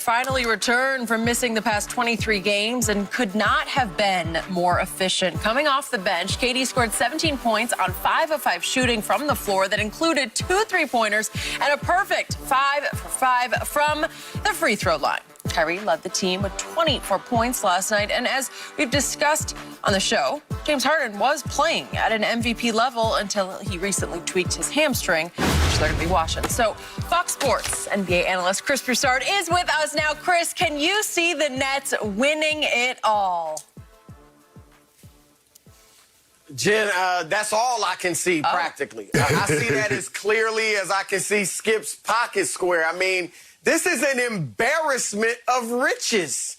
finally returned from missing the past 23 games and could not have been more efficient. Coming off the bench, KD scored 17 points on 5 of 5 shooting from the floor that included 2 3-pointers and a perfect 5 for 5 from the free throw line. Kyrie led the team with 24 points last night, and as we've discussed on the show, James Harden was playing at an MVP level until he recently tweaked his hamstring, which they're going to be watching. So Fox Sports NBA analyst Chris Broussard is with us now. Chris, can you see the Nets winning it all? Jen, that's all I can see practically. I see that as clearly as I can see Skip's pocket square. I mean, this is an embarrassment of riches.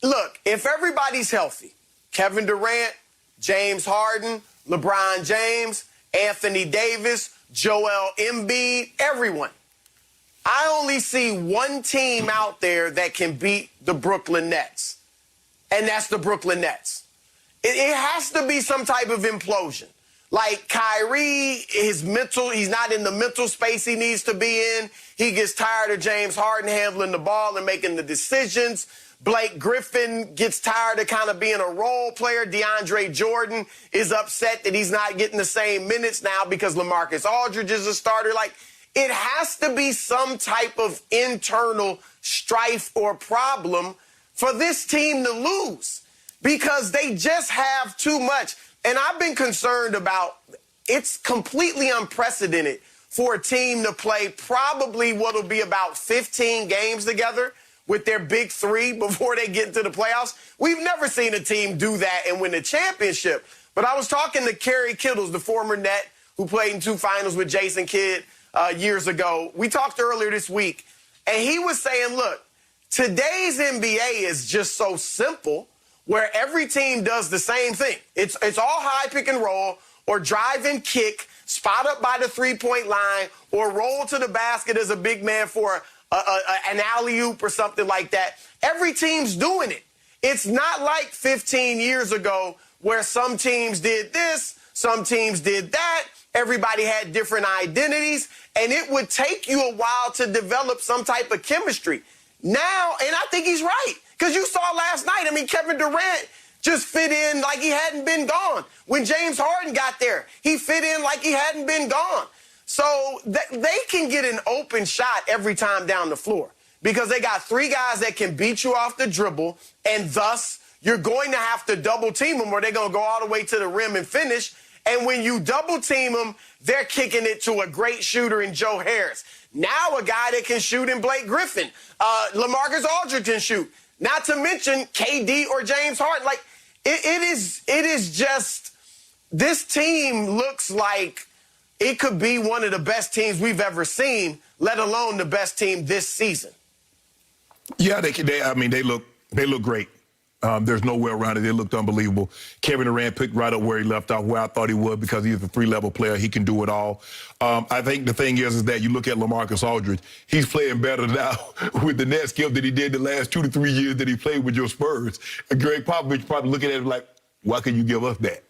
Look, if everybody's healthy, Kevin Durant, James Harden, LeBron James, Anthony Davis, Joel Embiid, everyone. I only see one team out there that can beat the Brooklyn Nets, and that's the Brooklyn Nets. It has to be some type of implosion. Like Kyrie, he's not in the mental space he needs to be in. He gets tired of James Harden handling the ball and making the decisions. Blake Griffin gets tired of kind of being a role player. DeAndre Jordan is upset that he's not getting the same minutes now because LaMarcus Aldridge is a starter. Like, it has to be some type of internal strife or problem for this team to lose because they just have too much. And I've been concerned about it's completely unprecedented for a team to play probably what will be about 15 games together with their big three before they get into the playoffs. We've never seen a team do that and win a championship. But I was talking to Kerry Kittles, the former Net, who played in 2 finals with Jason Kidd years ago. We talked earlier this week, and he was saying, look, today's NBA is just so simple where every team does the same thing. It's all high pick and roll or drive and kick, spot up by the three-point line, or roll to the basket as a big man for an alley-oop or something like that. Every team's doing it. It's not like 15 years ago where some teams did this, some teams did that, everybody had different identities, and it would take you a while to develop some type of chemistry. Now, and I think he's right, because you saw last night, I mean, Kevin Durant just fit in like he hadn't been gone. When James Harden got there, he fit in like he hadn't been gone. So they can get an open shot every time down the floor because they got 3 guys that can beat you off the dribble, and thus you're going to have to double team them or they're going to go all the way to the rim and finish. And when you double team them, they're kicking it to a great shooter in Joe Harris. Now a guy that can shoot in Blake Griffin. LaMarcus Aldridge can shoot. Not to mention KD or James Harden. Like, it is just, this team looks like it could be one of the best teams we've ever seen, let alone the best team this season. Yeah, they look great. There's no way around it. They looked unbelievable. Kevin Durant picked right up where he left off, where I thought he would, because he's a 3-level player. He can do it all. I think the thing is that you look at LaMarcus Aldridge, he's playing better now with the Nets skill than he did the last 2 to 3 years that he played with your Spurs. And Greg Popovich probably looking at him like, why can you give us that?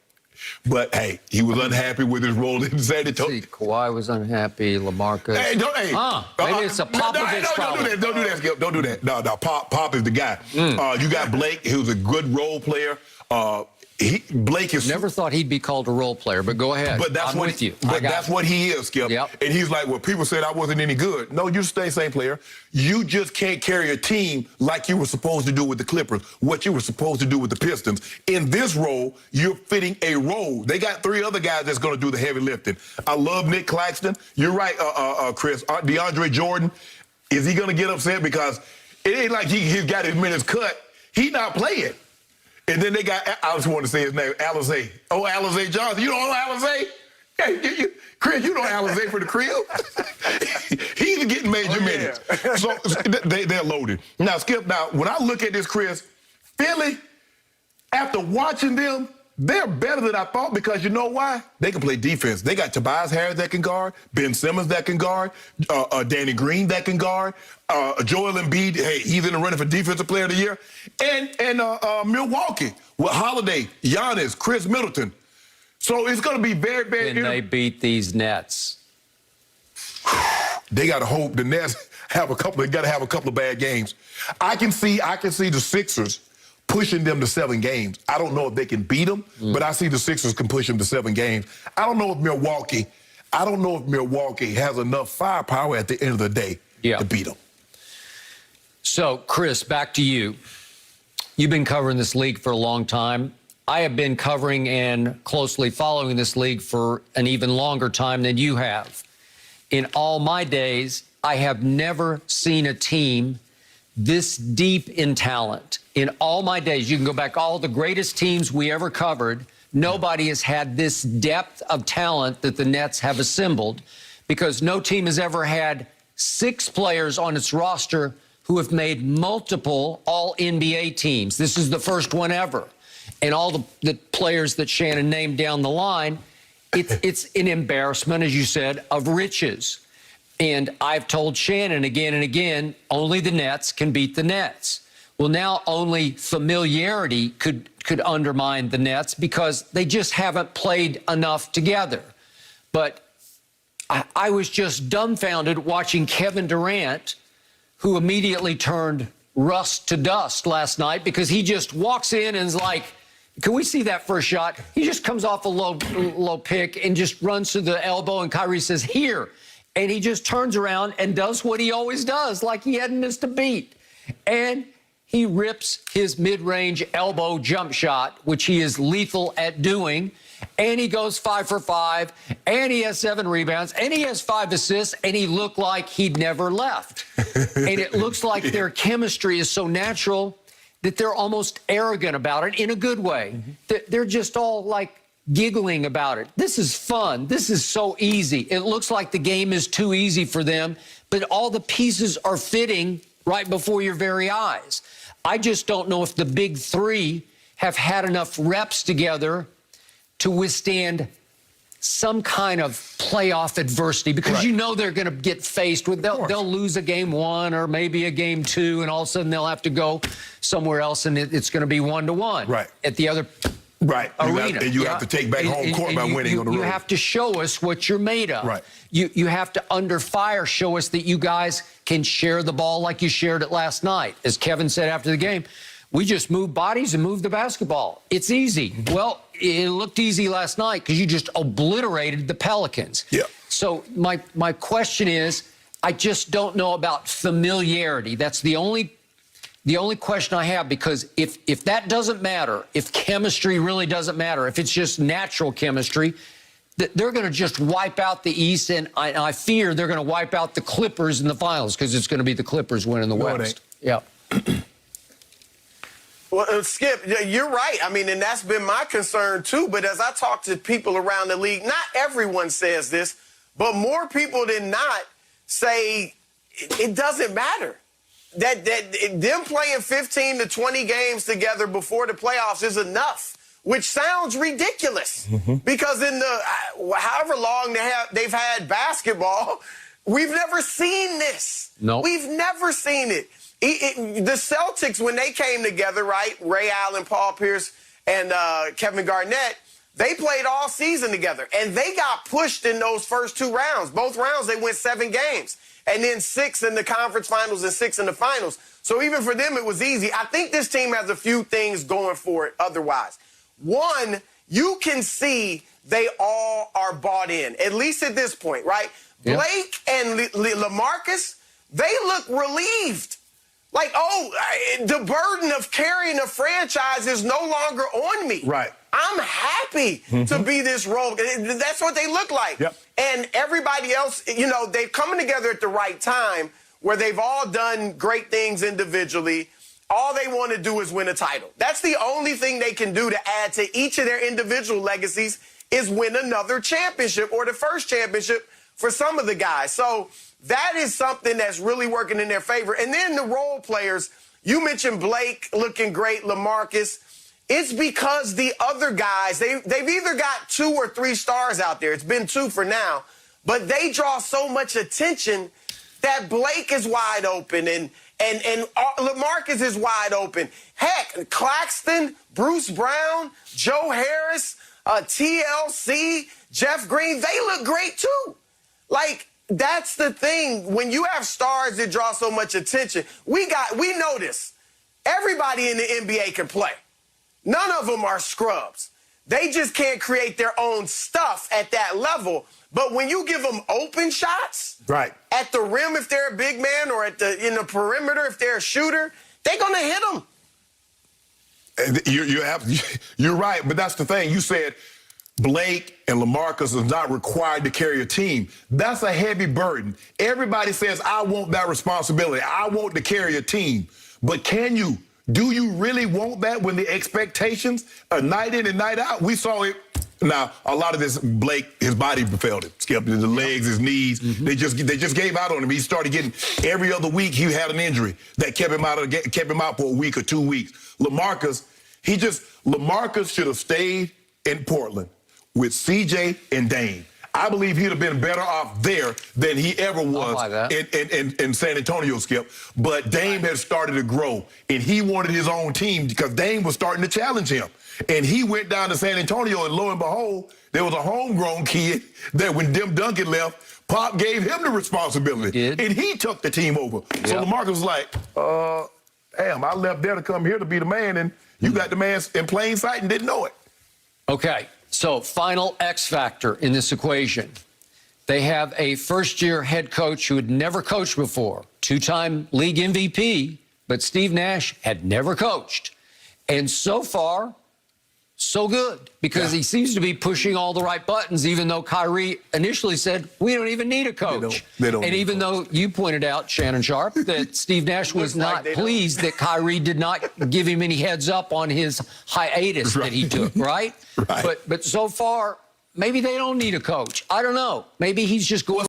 But, hey, he was unhappy with his role in San Antonio. See, Kawhi was unhappy, LaMarcus. Maybe it's a Popovich problem. Don't do that, Skip. Don't do that. No, Pop is the guy. You got Blake, who's a good role player. Blake is... Never thought he'd be called a role player, but go ahead. But that's I'm with you. But that's what he is, Skip. Yep. And he's like, well, people said I wasn't any good. No, you stay same player. You just can't carry a team like you were supposed to do with the Clippers, what you were supposed to do with the Pistons. In this role, you're fitting a role. They got 3 other guys that's going to do the heavy lifting. I love Nick Claxton. You're right, Chris. DeAndre Jordan, is he going to get upset? Because it ain't like he's got his minutes cut. He not playing. And then they got, I just want to say his name, Alizé. Oh, Alizé Johnson. You know Alizé? Hey, Chris, you know Alizé for the crib? He's getting major minutes. So they're loaded. Now, Skip, when I look at this, Chris, Philly, after watching them, they're better than I thought because you know why? They can play defense. They got Tobias Harris that can guard, Ben Simmons that can guard, Danny Green that can guard, Joel Embiid, hey, he's in the running for Defensive Player of the Year, and Milwaukee with Holiday, Giannis, Chris Middleton. So it's going to be very, very... Can they beat these Nets? they got to hope the Nets got to have a couple of bad games. I can see the Sixers pushing them to 7 games. I don't know if they can beat them, but I see the Sixers can push them to 7 games. I don't know if Milwaukee has enough firepower at the end of the day to beat them. So, Chris, back to you. You've been covering this league for a long time. I have been covering and closely following this league for an even longer time than you have. In all my days, I have never seen a team this deep in talent. In all my days, you can go back all the greatest teams we ever covered. Nobody has had this depth of talent that the Nets have assembled, because no team has ever had 6 players on its roster who have made multiple all-NBA teams. This is the first one ever. And all the players that Shannon named down the line, it's an embarrassment, as you said, of riches. And I've told Shannon again and again, only the Nets can beat the Nets. Well, now only familiarity could undermine the Nets, because they just haven't played enough together. But I was just dumbfounded watching Kevin Durant, who immediately turned rust to dust last night, because he just walks in and is like, can we see that first shot? He just comes off a low pick and just runs to the elbow, and Kyrie says, here. And he just turns around and does what he always does, like he hadn't missed a beat. And he rips his mid-range elbow jump shot, which he is lethal at doing. And he goes 5 for 5, and he has 7 rebounds, and he has 5 assists, and he looked like he'd never left. And it looks like their chemistry is so natural that they're almost arrogant about it in a good way. They're just all like giggling about it. This is fun. This is so easy. It looks like the game is too easy for them, but all the pieces are fitting right before your very eyes. I just don't know if the big 3 have had enough reps together to withstand some kind of playoff adversity, because you know they're going to get faced with, they'll lose a game 1 or maybe a game 2, and all of a sudden they'll have to go somewhere else, and it's going to be 1-1 at the other arena. You have to take back home court by winning on the road. You have to show us what you're made of. You have to, under fire, show us that you guys can share the ball like you shared it last night. As Kevin said after the game, we just move bodies and move the basketball. It's easy. Well, it looked easy last night because you just obliterated the Pelicans. So my question is, I just don't know about familiarity. That's the only question I have, because if that doesn't matter, if chemistry really doesn't matter, if it's just natural chemistry, they're going to just wipe out the East, and I fear they're going to wipe out the Clippers in the finals, because it's going to be the Clippers winning the West. Well, Skip, you're right. I mean, and that's been my concern too. But as I talk to people around the league, not everyone says this, but more people than not say it doesn't matter. That them playing 15 to 20 games together before the playoffs is enough, which sounds ridiculous, because in the however long they've had basketball, we've never seen this. We've never seen it. The Celtics, when they came together, right, Ray Allen, Paul Pierce, and Kevin Garnett, they played all season together, and they got pushed in those first 2 rounds. Both rounds, they went 7 games, and then 6 in the conference finals and 6 in the finals. So even for them, it was easy. I think this team has a few things going for it otherwise. One, you can see they all are bought in, at least at this point, right? Blake and LaMarcus, they look relieved. Like, the burden of carrying a franchise is no longer on me. I'm happy to be this role. That's what they look like. And everybody else, you know, they're coming together at the right time, where they've all done great things individually. All they want to do is win a title. That's the only thing they can do to add to each of their individual legacies, is win another championship, or the first championship for some of the guys. So that is something that's really working in their favor. And then the role players, you mentioned Blake looking great, LaMarcus. It's because the other guys, they've either got 2 or 3 stars out there. It's been 2 for now. But they draw so much attention that Blake is wide open, and LaMarcus is wide open. Heck, Claxton, Bruce Brown, Joe Harris, TLC, Jeff Green, they look great too. Like, that's the thing. When you have stars that draw so much attention, we know this. Everybody in the NBA can play. None of them are scrubs. They just can't create their own stuff at that level. But when you give them open shots, right, at the rim if they're a big man, or in the perimeter if they're a shooter, they're gonna hit them. You're right, but that's the thing. You said Blake and LaMarcus is not required to carry a team. That's a heavy burden. Everybody says, I want that responsibility. I want to carry a team. But can you? Do you really want that when the expectations are night in and night out? We saw it. Now, a lot of this, Blake, his body failed him. Skip, the legs, his knees, they just gave out on him. He started getting, every other week he had an injury that kept him out for a week or 2 weeks. LaMarcus should have stayed in Portland with CJ and Dame. I believe he'd have been better off there than he ever was in San Antonio, Skip. But Dame had started to grow, and he wanted his own team because Dame was starting to challenge him. And he went down to San Antonio, and lo and behold, there was a homegrown kid that when Tim Duncan left, Pop gave him the responsibility. And he took the team over. Yep. So LaMarcus was like, damn, I left there to come here to be the man, and you got the man in plain sight and didn't know it. Okay. So, final X factor in this equation. They have a first-year head coach who had never coached before, two-time league MVP, but Steve Nash had never coached. And so far, so good, because he seems to be pushing all the right buttons, even though Kyrie initially said, we don't even need a coach. They don't and even though you pointed out, Shannon Sharp, that Steve Nash was not pleased that Kyrie did not give him any heads up on his hiatus that he took, right? But so far, maybe they don't need a coach. I don't know. Maybe he's just going